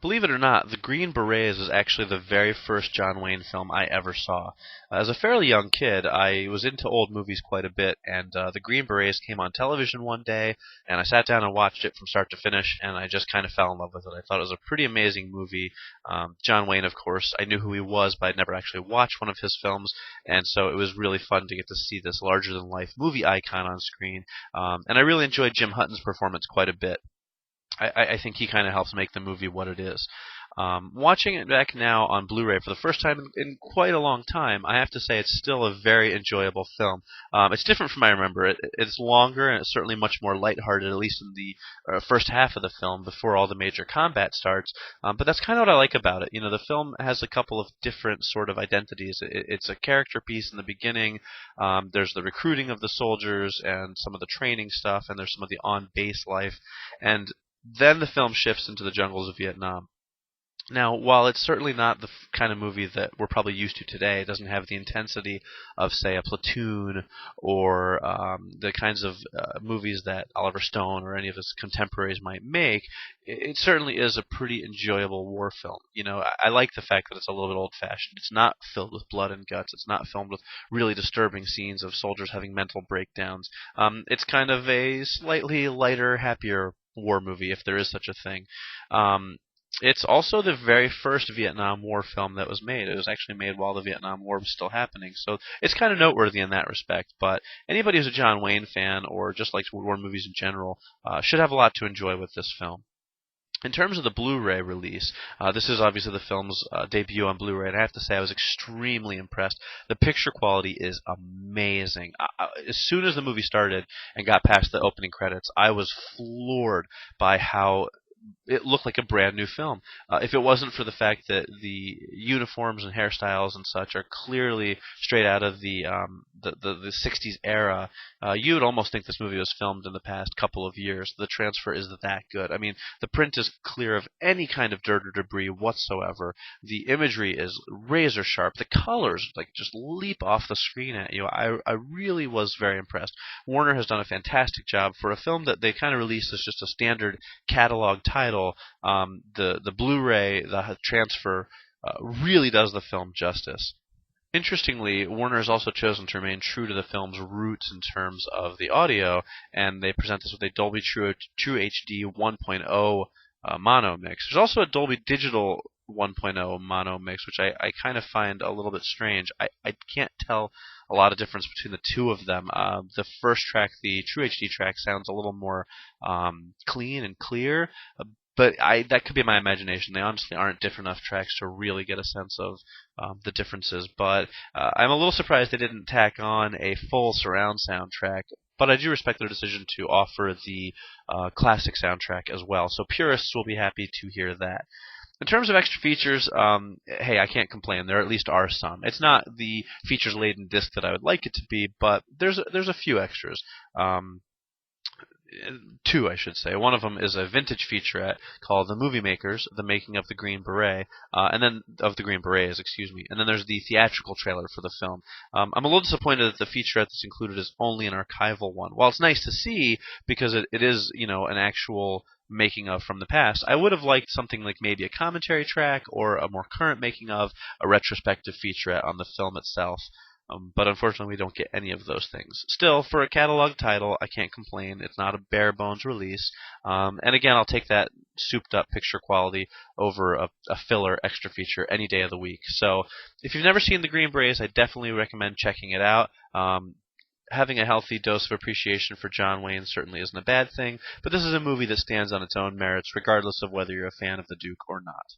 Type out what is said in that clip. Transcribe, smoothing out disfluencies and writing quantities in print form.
Believe it or not, The Green Berets is actually the very first John Wayne film I ever saw. As a fairly young kid, I was into old movies quite a bit, and The Green Berets came on television one day, and I sat down and watched it from start to finish, and I just kind of fell in love with it. I thought it was a pretty amazing movie. John Wayne, of course, I knew who he was, but I'd never actually watched one of his films, and so it was really fun to get to see this larger-than-life movie icon on screen. And I really enjoyed Jim Hutton's performance quite a bit. I think he kind of helps make the movie what it is. Watching it back now on Blu-ray for the first time in quite a long time, I have to say it's still a very enjoyable film. It's different from I remember. It's longer and it's certainly much more lighthearted, at least in the first half of the film before all the major combat starts. But that's kind of what I like about it. You know, the film has a couple of different sort of identities. It's a character piece in the beginning. There's the recruiting of the soldiers and some of the training stuff, and there's some of the on-base life. And then the film shifts into the jungles of Vietnam. Now, while it's certainly not the kind of movie that we're probably used to today, it doesn't have the intensity of, say, a Platoon or the kinds of movies that Oliver Stone or any of his contemporaries might make, it certainly is a pretty enjoyable war film. You know, I like the fact that it's a little bit old-fashioned. It's not filled with blood and guts. It's not filmed with really disturbing scenes of soldiers having mental breakdowns. It's kind of a slightly lighter, happier war movie, if there is such a thing. It's also the very first Vietnam War film that was made. It was actually made while the Vietnam War was still happening, so it's kind of noteworthy in that respect. But anybody who's a John Wayne fan or just likes war movies in general should have a lot to enjoy with this film. In terms of the Blu-ray release, this is obviously the film's debut on Blu-ray, and I have to say I was extremely impressed. The picture quality is amazing. As soon as the movie started and got past the opening credits, I was floored by how it looked like a brand new film. If it wasn't for the fact that the uniforms and hairstyles and such are clearly straight out of the 60s era, you would almost think this movie was filmed in the past couple of years. The transfer is that good. I mean, the print is clear of any kind of dirt or debris whatsoever. The imagery is razor sharp. The colors just leap off the screen at you. I really was very impressed. Warner has done a fantastic job for a film that they kind of released as just a standard catalog title. The Blu-ray, the transfer, really does the film justice. Interestingly, Warner has also chosen to remain true to the film's roots in terms of the audio, and they present this with a Dolby True HD 1.0 mono mix. There's also a Dolby Digital 1.0 mono mix, which I kind of find a little bit strange. I can't tell a lot of difference between the two of them. The first track, the True HD track, sounds a little more clean and clear, but that could be my imagination. They honestly aren't different enough tracks to really get a sense of the differences. But I'm a little surprised they didn't tack on a full surround soundtrack. But I do respect their decision to offer the classic soundtrack as well. So purists will be happy to hear that. In terms of extra features, hey, I can't complain. There at least are some. It's not the features-laden disc that I would like it to be, but there's a few extras. Two, I should say. One of them is a vintage featurette called The Movie Makers, The Making of the Green Beret, and then of the Green Berets, excuse me. And then there's the theatrical trailer for the film. I'm a little disappointed that the featurette that's included is only an archival one. While it's nice to see because it is, an actual making of from the past, I would have liked something like maybe a commentary track or a more current making of, a retrospective featurette on the film itself. But unfortunately, we don't get any of those things. Still, for a catalog title, I can't complain. It's not a bare-bones release. And again, I'll take that souped-up picture quality over a filler extra feature any day of the week. So if you've never seen The Green Berets, I definitely recommend checking it out. Having a healthy dose of appreciation for John Wayne certainly isn't a bad thing, but this is a movie that stands on its own merits, regardless of whether you're a fan of the Duke or not.